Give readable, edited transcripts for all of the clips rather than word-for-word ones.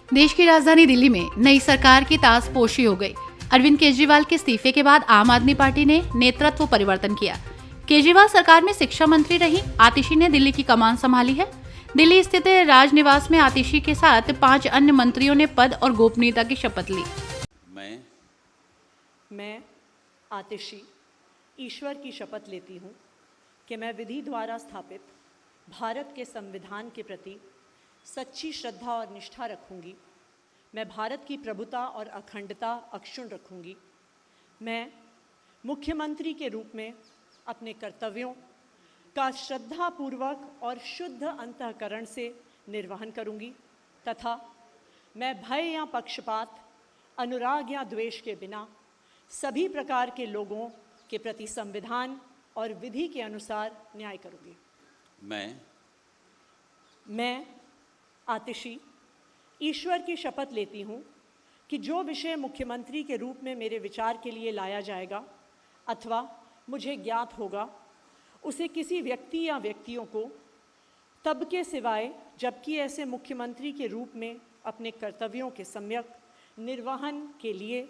देश की राजधानी दिल्ली में नई सरकार की ताजपोशी हो गई। अरविंद केजरीवाल के इस्तीफे के बाद आम आदमी पार्टी ने नेतृत्व परिवर्तन किया। केजरीवाल सरकार में शिक्षा मंत्री रही आतिशी ने दिल्ली की कमान संभाली है। दिल्ली स्थित राजनिवास में आतिशी के साथ 5 अन्य मंत्रियों ने पद और गोपनीयता की शपथ ली। मैं आतिशी ईश्वर की शपथ लेती हूँ कि मैं विधि द्वारा स्थापित भारत के संविधान के प्रति सच्ची श्रद्धा और निष्ठा रखूंगी। मैं भारत की प्रभुता और अखंडता अक्षुण्ण रखूंगी। मैं मुख्यमंत्री के रूप में अपने कर्तव्यों का श्रद्धापूर्वक और शुद्ध अंतःकरण से निर्वहन करूंगी तथा मैं भय या पक्षपात, अनुराग या द्वेष के बिना सभी प्रकार के लोगों के प्रति संविधान और विधि के अनुसार न्याय करूंगी। मैं आतिशी ईश्वर की शपथ लेती हूँ कि जो विषय मुख्यमंत्री के रूप में मेरे विचार के लिए लाया जाएगा अथवा मुझे ज्ञात होगा, उसे किसी व्यक्ति या व्यक्तियों को तब के सिवाय जबकि ऐसे मुख्यमंत्री के रूप में अपने कर्तव्यों के सम्यक निर्वहन के लिए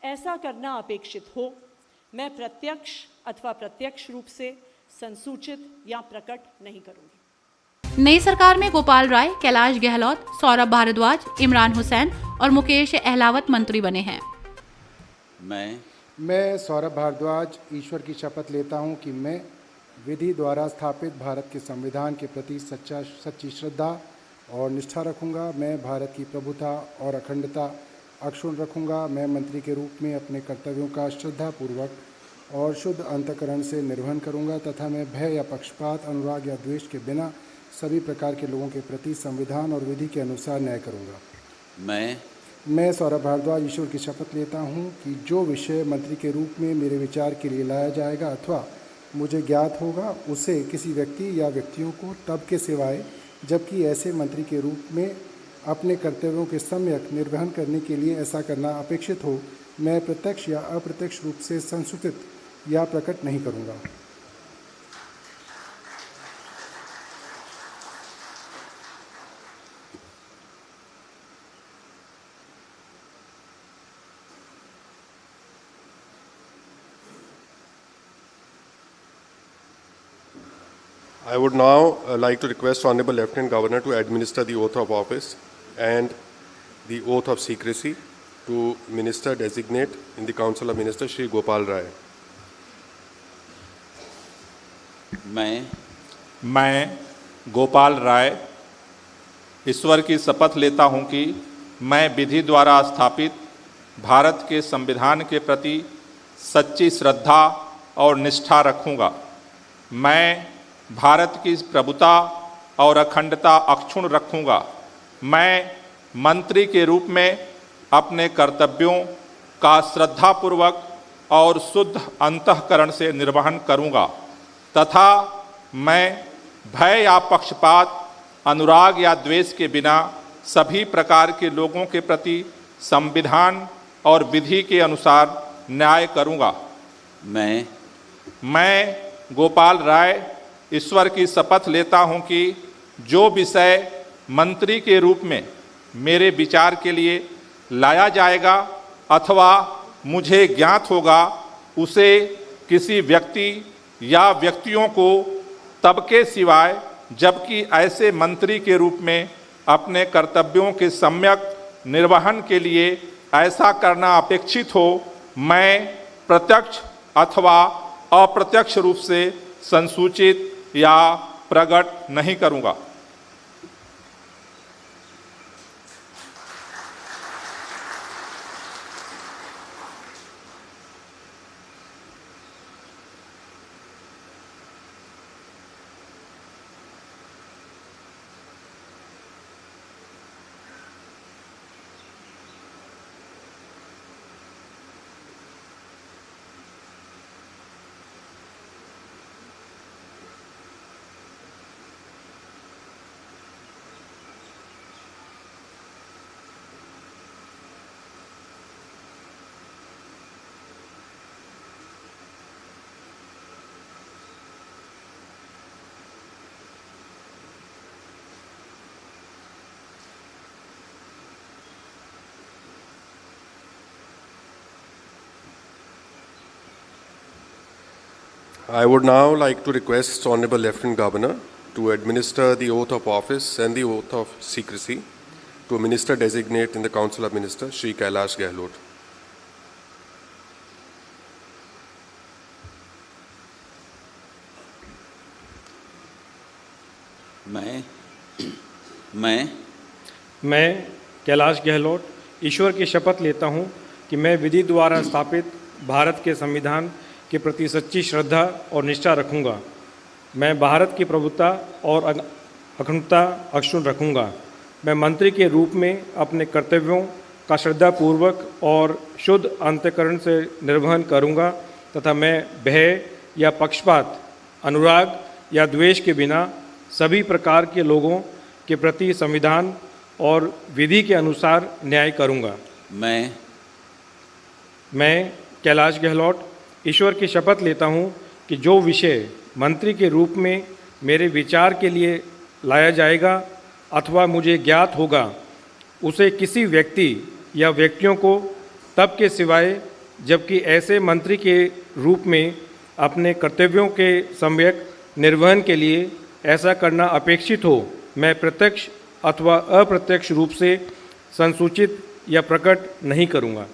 ऐसा करना अपेक्षित हो, मैं प्रत्यक्ष अथवा प्रत्यक्ष रूप से संसूचित या प्रकट नहीं करूँगी। नई सरकार में गोपाल राय, कैलाश गहलोत, सौरभ भारद्वाज, इमरान हुसैन और मुकेश अहलावत मंत्री बने हैं। मैं सौरभ भारद्वाज ईश्वर की शपथ लेता हूं कि मैं विधि द्वारा स्थापित भारत के संविधान के प्रति सच्ची श्रद्धा और निष्ठा रखूंगा। मैं भारत की प्रभुता और अखंडता अक्षुण्ण रखूंगा। मैं मंत्री के रूप में अपने कर्तव्यों का श्रद्धापूर्वक और शुद्ध अंतःकरण से निर्वहन करूंगा तथा मैं भय या पक्षपात, अनुराग या द्वेष के बिना सभी प्रकार के लोगों के प्रति संविधान और विधि के अनुसार न्याय करूंगा। मैं सौरभ भारद्वाज ईश्वर की शपथ लेता हूं कि जो विषय मंत्री के रूप में मेरे विचार के लिए लाया जाएगा अथवा मुझे ज्ञात होगा, उसे किसी व्यक्ति या व्यक्तियों को तब के सिवाय जबकि ऐसे मंत्री के रूप में अपने कर्तव्यों के सम्यक निर्वहन करने के लिए ऐसा करना अपेक्षित हो, मैं प्रत्यक्ष या अप्रत्यक्ष रूप से संसूचित या प्रकट नहीं करूंगा। I would now like to request Honorable Lieutenant Governor to administer the oath of office and the oath of secrecy to Minister Designate in the Council of Ministers, Shri Gopal Rai. मैं गोपाल राय ईश्वर की शपथ लेता हूं कि मैं विधि द्वारा स्थापित भारत के संविधान के प्रति सच्ची श्रद्धा और निष्ठा रखूंगा। मैं भारत की प्रभुता और अखंडता अक्षुण्ण रखूंगा। मैं मंत्री के रूप में अपने कर्तव्यों का श्रद्धापूर्वक और शुद्ध अंतःकरण से निर्वहन करूंगा तथा मैं भय या पक्षपात, अनुराग या द्वेष के बिना सभी प्रकार के लोगों के प्रति संविधान और विधि के अनुसार न्याय करूंगा। मैं गोपाल राय ईश्वर की शपथ लेता हूं कि जो विषय मंत्री के रूप में मेरे विचार के लिए लाया जाएगा अथवा मुझे ज्ञात होगा, उसे किसी व्यक्ति या व्यक्तियों को तब के सिवाय जबकि ऐसे मंत्री के रूप में अपने कर्तव्यों के सम्यक निर्वहन के लिए ऐसा करना अपेक्षित हो, मैं प्रत्यक्ष अथवा अप्रत्यक्ष रूप से संसूचित या प्रकट नहीं करूंगा। I would now like to request Honorable Lieutenant Governor to administer the oath of office and the oath of secrecy to Minister Designate in the Council of Ministers, Shri Kailash Gehlot. मैं कैलाश गहलोत ईश्वर की शपथ लेता हूँ कि मैं विधि द्वारा स्थापित भारत के संविधान के प्रति सच्ची श्रद्धा और निष्ठा रखूँगा। मैं भारत की प्रभुता और अखंडता अक्षुण्ण रखूँगा। मैं मंत्री के रूप में अपने कर्तव्यों का श्रद्धापूर्वक और शुद्ध अंतःकरण से निर्वहन करूँगा तथा मैं भय या पक्षपात, अनुराग या द्वेष के बिना सभी प्रकार के लोगों के प्रति संविधान और विधि के अनुसार न्याय करूँगा। मैं कैलाश गहलोत ईश्वर की शपथ लेता हूँ कि जो विषय मंत्री के रूप में मेरे विचार के लिए लाया जाएगा अथवा मुझे ज्ञात होगा, उसे किसी व्यक्ति या व्यक्तियों को तब के सिवाय जबकि ऐसे मंत्री के रूप में अपने कर्तव्यों के सम्यक निर्वहन के लिए ऐसा करना अपेक्षित हो, मैं प्रत्यक्ष अथवा अप्रत्यक्ष रूप से संसूचित या प्रकट नहीं करूँगा।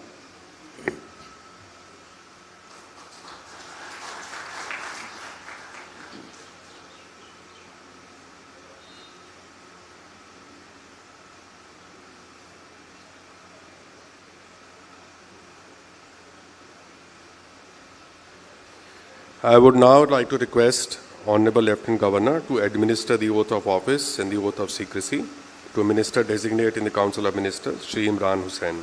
I would now like to request Honorable Lieutenant Governor to administer the oath of office and the oath of secrecy to Minister Designate in the Council of Ministers, Shri Imran Hussain.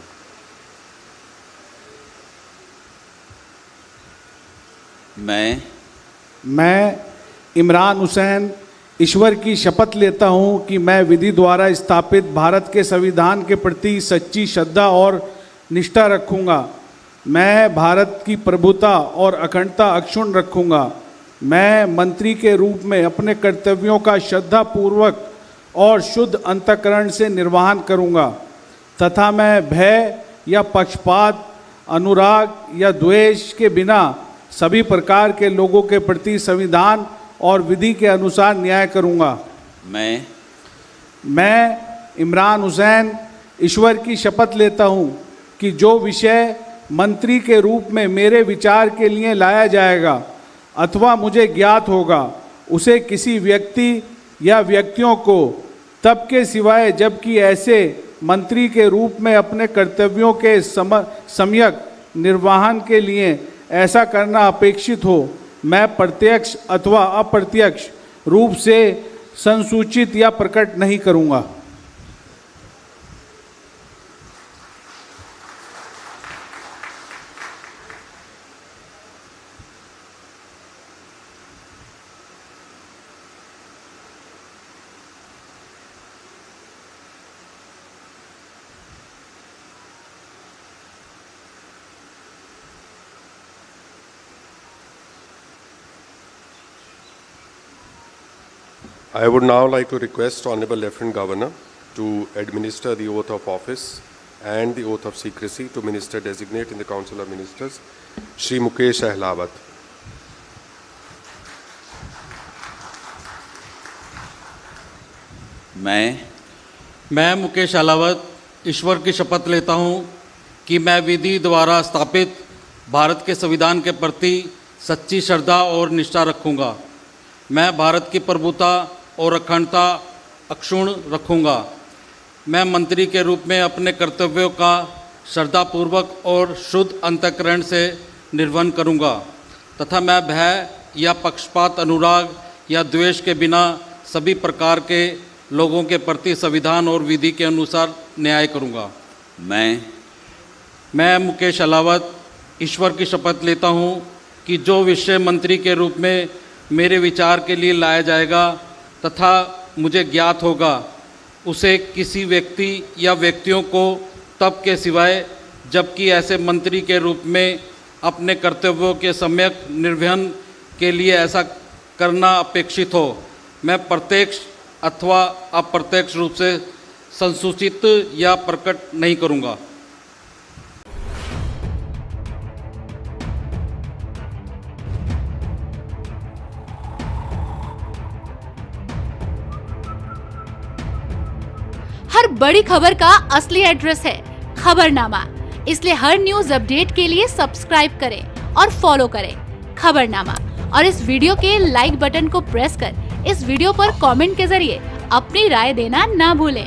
मैं इमरान हुसैन ईश्वर की शपथ लेता हूं कि मैं विधि द्वारा स्थापित भारत के संविधान के प्रति सच्ची श्रद्धा और निष्ठा रखूंगा। मैं भारत की प्रभुता और अखंडता अक्षुण्ण रखूंगा। मैं मंत्री के रूप में अपने कर्तव्यों का श्रद्धापूर्वक और शुद्ध अंतःकरण से निर्वहन करूंगा तथा मैं भय या पक्षपात, अनुराग या द्वेष के बिना सभी प्रकार के लोगों के प्रति संविधान और विधि के अनुसार न्याय करूंगा। मैं इमरान हुसैन ईश्वर की शपथ लेता हूं कि जो विषय मंत्री के रूप में मेरे विचार के लिए लाया जाएगा अथवा मुझे ज्ञात होगा, उसे किसी व्यक्ति या व्यक्तियों को तब के सिवाय जबकि ऐसे मंत्री के रूप में अपने कर्तव्यों के सम्यक निर्वहन के लिए ऐसा करना अपेक्षित हो, मैं प्रत्यक्ष अथवा अप्रत्यक्ष रूप से संसूचित या प्रकट नहीं करूँगा। I would now like to request Honorable Lieutenant Governor to administer the oath of office and the oath of secrecy to Minister Designate in the Council of Ministers, Shri Mukesh Ahlawat. मैं मुकेश अहलावत ईश्वर की शपथ लेता हूँ कि मैं विधि द्वारा स्थापित भारत के संविधान के प्रति सच्ची श्रद्धा और निष्ठा रखूँगा। मैं भारत की प्रभुता और अखंडता अक्षुण्ण रखूँगा। मैं मंत्री के रूप में अपने कर्तव्यों का श्रद्धापूर्वक और शुद्ध अंतःकरण से निर्वहन करूँगा तथा मैं भय या पक्षपात, अनुराग या द्वेष के बिना सभी प्रकार के लोगों के प्रति संविधान और विधि के अनुसार न्याय करूँगा। मैं मुकेश अहलावत ईश्वर की शपथ लेता हूँ कि जो विषय मंत्री के रूप में मेरे विचार के लिए लाया जाएगा तथा मुझे ज्ञात होगा, उसे किसी व्यक्ति या व्यक्तियों को तब के सिवाय जबकि ऐसे मंत्री के रूप में अपने कर्तव्यों के सम्यक निर्वहन के लिए ऐसा करना अपेक्षित हो, मैं प्रत्यक्ष अथवा अप्रत्यक्ष रूप से संसूचित या प्रकट नहीं करूँगा। हर बड़ी खबर का असली एड्रेस है खबरनामा। इसलिए हर न्यूज अपडेट के लिए सब्सक्राइब करें और फॉलो करें खबरनामा। और इस वीडियो के लाइक बटन को प्रेस कर इस वीडियो पर कमेंट के जरिए अपनी राय देना ना भूलें।